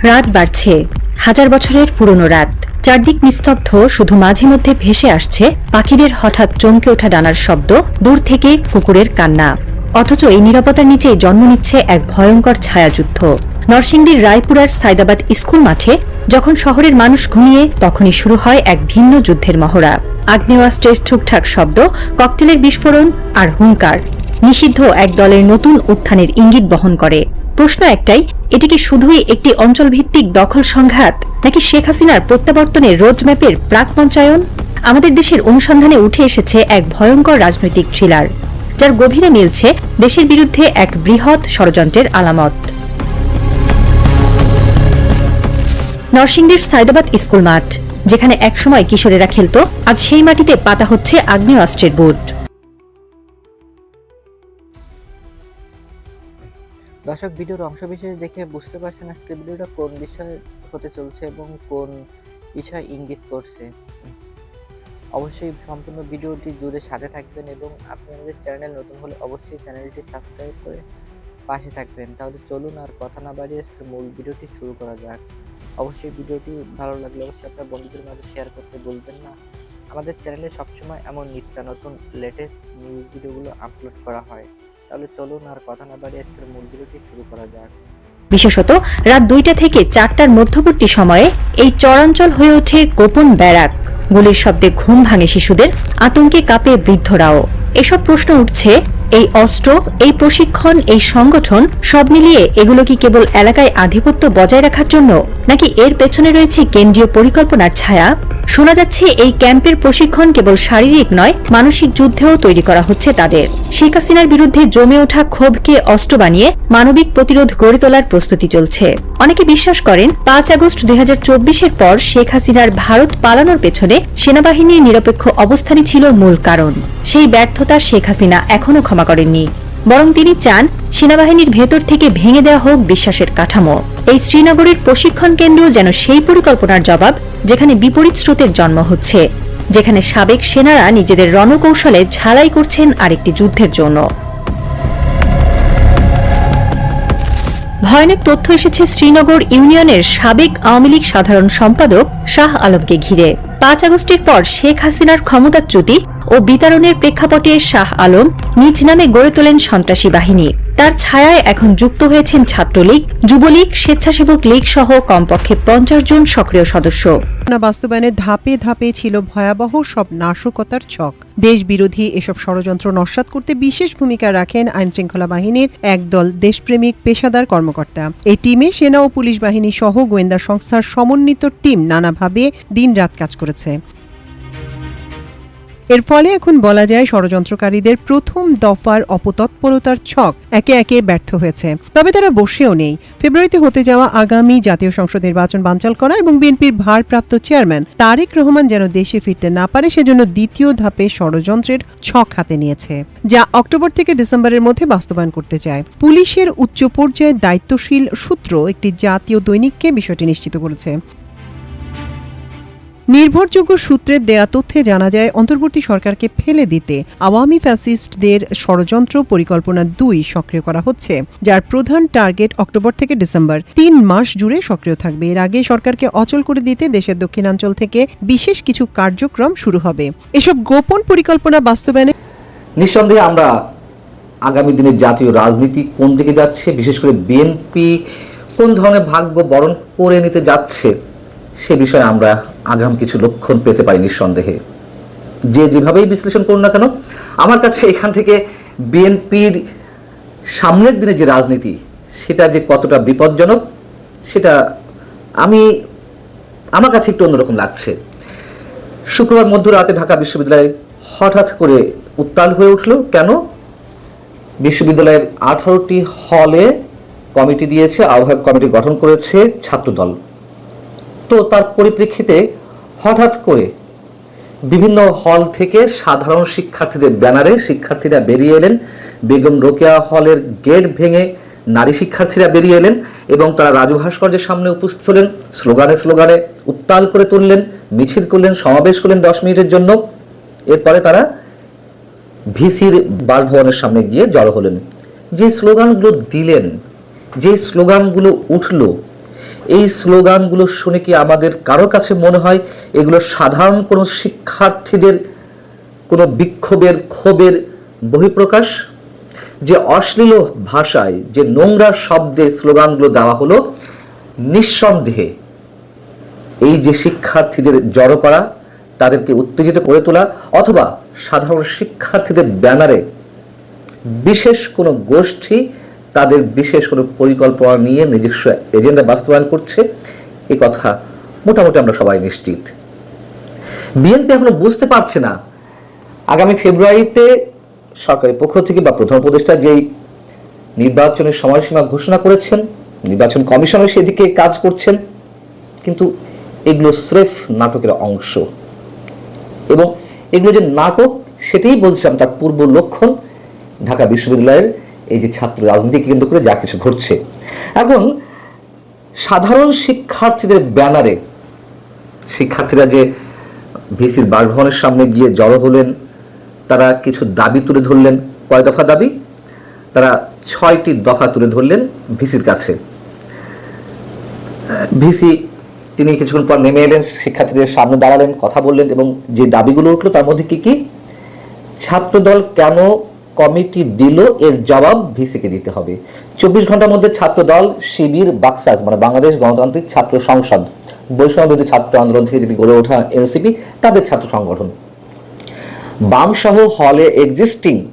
রাত বাড়ছে, হাজার বছরের পুরনো রাত। চারদিক নিস্তব্ধ, শুধু মাঝে মধ্যে ভেসে আসছে পাখিদের হঠাৎ চমকে ওঠা ডানার শব্দ, দূর থেকে কুকুরের কান্না। অথচ এই নীরবতার নিচেই জন্ম নিচ্ছে এক ভয়ঙ্কর ছায়াযুদ্ধ। নরসিংদীর রায়পুরার সাইদাবাদ স্কুল মাঠে যখন শহরের মানুষ ঘুমিয়ে, তখনই শুরু হয় এক ভিন্ন যুদ্ধের মহড়া। আগ্নেয়াস্ত্রের ঠুকঠাক শব্দ, ককটেলের বিস্ফোরণ আর হুঙ্কার নিষিদ্ধ এক দলের নতুন উত্থানের ইঙ্গিত বহন করে। প্রশ্ন একটাই, এটি কি শুধুই একটি অঞ্চলভিত্তিক দখল সংঘাত, নাকি শেখ হাসিনার প্রত্যাবর্তনের রোডম্যাপের প্রাক মঞ্চায়ন? আমাদের দেশের অনুসন্ধানে উঠে এসেছে এক ভয়ঙ্কর রাজনৈতিক থ্রিলার, যার গভীরে মিলছে দেশের বিরুদ্ধে এক বৃহৎ ষড়যন্ত্রের আলামত। নরসিংদীর সাইদাবাদ স্কুল মাঠ, যেখানে একসময় কিশোরেরা খেলত, আজ সেই মাটিতে পাতা হচ্ছে আগ্নেয়াস্ত্রের বুট। দর্শক, ভিডিওর অংশবিশেষ দেখে বুঝতে পারছেন আজকের ভিডিওটা কোন বিষয় হতে চলছে এবং কোন বিষয় ইঙ্গিত করছে। অবশ্যই সম্পূর্ণ ভিডিওটি জুড়ে সাথে থাকবেন এবং আপনি আমাদের চ্যানেল নতুন হলে অবশ্যই চ্যানেলটি সাবস্ক্রাইব করে পাশে থাকবেন। তাহলে চলুন আর কথা না বাড়িয়ে আজকের মূল ভিডিওটি শুরু করা যাক। অবশ্যই ভিডিওটি ভালো লাগলে অবশ্যই আপনার বন্ধুদের মাঝে শেয়ার করতে ভুলবেন না। আমাদের চ্যানেলে সবসময় এমন নিত্য নতুন লেটেস্ট নিউজ ভিডিওগুলো আপলোড করা হয়। তাহলে চলুন আর কথা না বাড়িয়ে আজকের মূল ভিডিওটি শুরু করা যাক। বিশেষত রাত 2টা থেকে 4টার মধ্যবর্তী সময়ে এই চরাঞ্চল হয়ে ওঠে গোপন ব্যারাক। গুলির শব্দে ঘুম ভাঙে শিশুদের, আতঙ্কে কাঁপে বৃদ্ধরাও। এসব প্রশ্ন উঠছে, এই অস্ত্র, এই প্রশিক্ষণ, এই সংগঠন, সব মিলিয়ে এগুলো কি কেবল এলাকায় আধিপত্য বজায় রাখার জন্য, নাকি এর পেছনে রয়েছে কেন্দ্রীয় পরিকল্পনার ছায়া? শোনা যাচ্ছে এই ক্যাম্পের প্রশিক্ষণ কেবল শারীরিক নয়, মানসিক যুদ্ধেও তৈরি করা হচ্ছে তাদের। শেখ হাসিনার বিরুদ্ধে জমে ওঠা ক্ষোভকে অস্ত্র বানিয়ে মানবিক প্রতিরোধ গড়ে তোলার প্রস্তুতি চলছে। অনেকে বিশ্বাস করেন 5 আগস্ট 2024-এর পর শেখ হাসিনার ভারত পালানোর পেছনে সেনাবাহিনীর নিরপেক্ষ অবস্থানই ছিল মূল কারণ। সেই ব্যর্থতা শেখ হাসিনা এখনো ক্ষমা করেননি, বরং তিনি চান সেনাবাহিনীর ভেতর থেকে ভেঙে দেওয়া হোক বিশ্বাসের কাঠামো। এই শ্রীনগরের প্রশিক্ষণ কেন্দ্র যেন সেই পরিকল্পনার জবাব, যেখানে বিপরীত স্রোতের জন্ম হচ্ছে, যেখানে সাবেক সেনারা নিজেদের রণকৌশলে ঝালাই করছেন আরেকটি যুদ্ধের জন্য। ভয়ানক তথ্য এসেছে শ্রীনগর ইউনিয়নের সাবেক আওয়ামী লীগ সাধারণ সম্পাদক শাহ আলমকে ঘিরে। 5 আগস্টের পর শেখ হাসিনার ক্ষমতাচ্যুতি ও বিতাড়নের প্রেক্ষাপটে শাহ আলম নিজ নামে গড়ে তোলেন সন্ত্রাসী বাহিনী। তার ছায়ায় এখন যুক্ত হয়েছেন ছাত্রলীগ, যুবলীগ, স্বেচ্ছাসেবক লীগ সহ কমপক্ষে 50 জন সক্রিয় সদস্য। বাস্তবায়নে ধাপে ধাপে ছিল ভয়াবহ সব নাশকতার ছক। দেশ বিরোধী এসব ষড়যন্ত্র নস্যাৎ করতে বিশেষ ভূমিকা রাখেন আইনশৃঙ্খলা বাহিনীর একদল দেশপ্রেমিক পেশাদার কর্মকর্তা। এই টিমে সেনা ও পুলিশ বাহিনী সহ গোয়েন্দা সংস্থার সমন্বিত টিম নানাভাবে দিনরাত কাজ করেছে। এর ফলে এখন বলা যায় ষড়যন্ত্রকারীদের প্রথম দফার অপতৎপরতার ছক একে একে ব্যর্থ হয়েছে। তবে তারা বসেও নেই। ফেব্রুয়ারিতে হতে যাওয়া আগামী জাতীয় সংসদ নির্বাচন বানচাল করা এবং বিএনপির ভারপ্রাপ্ত চেয়ারম্যান তারেক রহমান যেন দেশে ফিরতে না পারে, সেজন্য দ্বিতীয় ধাপে ষড়যন্ত্রের ছক হাতে নিয়েছে, যা অক্টোবর থেকে ডিসেম্বরের মধ্যে বাস্তবায়ন করতে চায়। পুলিশের উচ্চ পর্যায়ে দায়িত্বশীল সূত্র একটি জাতীয় দৈনিককে বিষয়টি নিশ্চিত করেছে। নির্ভরযোগ্য সূত্রের দেয়া তথ্যে জানা যায়, অন্তর্বর্তী সরকারকে ফেলে দিতে আওয়ামী ফ্যাসিস্টদের ষড়যন্ত্র পরিকল্পনা 2 সক্রিয় করা হচ্ছে, যার প্রধান টার্গেট অক্টোবর থেকে ডিসেম্বর 3 মাস জুড়ে সক্রিয় থাকবে। এর আগে সরকারকে অচল করে দিতে দেশের দক্ষিণাঞ্চল থেকে বিশেষ কিছু কার্যক্রম শুরু হবে। এসব গোপন পরিকল্পনা বাস্তবায়নে নিঃসন্দেহে আমরা আগামী দিনের জাতীয় রাজনীতি কোন দিকে যাচ্ছে, বিশেষ করে বিএনপি কোন ধরনের ভাগ্য বরণ করে নিতে যাচ্ছে, সে বিষয়ে আমরা আগাম কিছু লক্ষণ পেতে পারি নিঃসন্দেহে। যে যেভাবেই বিশ্লেষণ করুন না কেন, আমার কাছে এখান থেকে বিএনপির সামনের দিনে যে রাজনীতি, সেটা যে কতটা বিপজ্জনক, সেটা আমার কাছে একটু অন্যরকম লাগছে। শুক্রবার মধ্যরাতে ঢাকা বিশ্ববিদ্যালয়ে হঠাৎ করে উত্তাল হয়ে উঠল কেন? বিশ্ববিদ্যালয়ের 18টি হলে কমিটি দিয়েছে, আহ্বায়ক কমিটি গঠন করেছে ছাত্রদল। তো তার পরিপ্রেক্ষিতে হঠাৎ করে বিভিন্ন হল থেকে সাধারণ শিক্ষার্থীদের ব্যানারে শিক্ষার্থীরা বেরিয়ে এলেন। বেগম রোকেয়া হলের গেট ভেঙে নারী শিক্ষার্থীরা বেরিয়ে এলেন এবং তারা রাজু ভাস্কর্যের সামনে উপস্থিত হলেন। স্লোগানে উত্তাল করে তুললেন, মিছিল করলেন, সমাবেশ করলেন 10 মিনিটের জন্য। এরপরে তারা ভিসির বাসভবনের সামনে গিয়ে জড়ো হলেন। যে স্লোগানগুলো দিলেন, যে স্লোগানগুলো উঠল, এই স্লোগানগুলো শুনে কি আমাদের কারো কাছে মনে হয় এগুলো সাধারণ কোনো শিক্ষার্থীদের কোনো বিক্ষোভের ক্ষোভের বহিঃপ্রকাশ? যে অশ্লীল ভাষায়, যে নোংরা শব্দে স্লোগানগুলো দেওয়া হলো, নিঃসন্দেহে এই যে শিক্ষার্থীদের জড়ো করা, তাদেরকে উত্তেজিত করে তোলা, অথবা সাধারণ শিক্ষার্থীদের ব্যানারে বিশেষ কোনো গোষ্ঠী তাদের বিশেষ কোনো পরিকল্পনা নিয়ে নিজস্ব এজেন্ডা বাস্তবায়ন করছে, এ কথা মোটামুটি আমরা সবাই নিশ্চিত। বিএনপি এখনো বুঝতে পারছে না আগামী ফেব্রুয়ারিতে সরকারের পক্ষ থেকে বা প্রধান উপদেষ্টা যেই নির্বাচনের সময়সীমা ঘোষণা করেছেন, নির্বাচন কমিশনের সেদিকে কাজ করছেন, কিন্তু এগুলো স্রেফ নাটকের অংশ। এবং এগুলো যে নাটক সেটাই বলছিলাম তার পূর্ব লক্ষণ ঢাকা বিশ্ববিদ্যালয়ের এই যে ছাত্র রাজনীতিকে কেন্দ্র করে যা কিছু ঘটছে। এখন সাধারণ শিক্ষার্থীদের ব্যানারে শিক্ষার্থীরা যে ভিসির বাসভবনের সামনে গিয়ে জড়ো হলেন, তারা কিছু দাবি তুলে ধরলেন। কয় দফা দাবি? তারা 6টি দফা তুলে ধরলেন ভিসির কাছে। ভিসি তিনি কিছুক্ষণ পর নেমে এলেন, শিক্ষার্থীদের সামনে দাঁড়ালেন, কথা বললেন এবং যে দাবিগুলো উঠলো তার মধ্যে কি কি? ছাত্রদল কেন কমিটি দিল এর জবাব ভিসিকে দিতে হবে। 24 ঘন্টার মধ্যে ছাত্রদল, শিবির, বাকসাস মানে বাংলাদেশ গণতান্ত্রিক ছাত্র সংসদ, বৈষম্য বিরোধী ছাত্র আন্দোলন থেকে যেটি গড়ে ওঠা এনসিপি, তাদের ছাত্র সংগঠন, বাম সহ হলে এক্সিস্টিং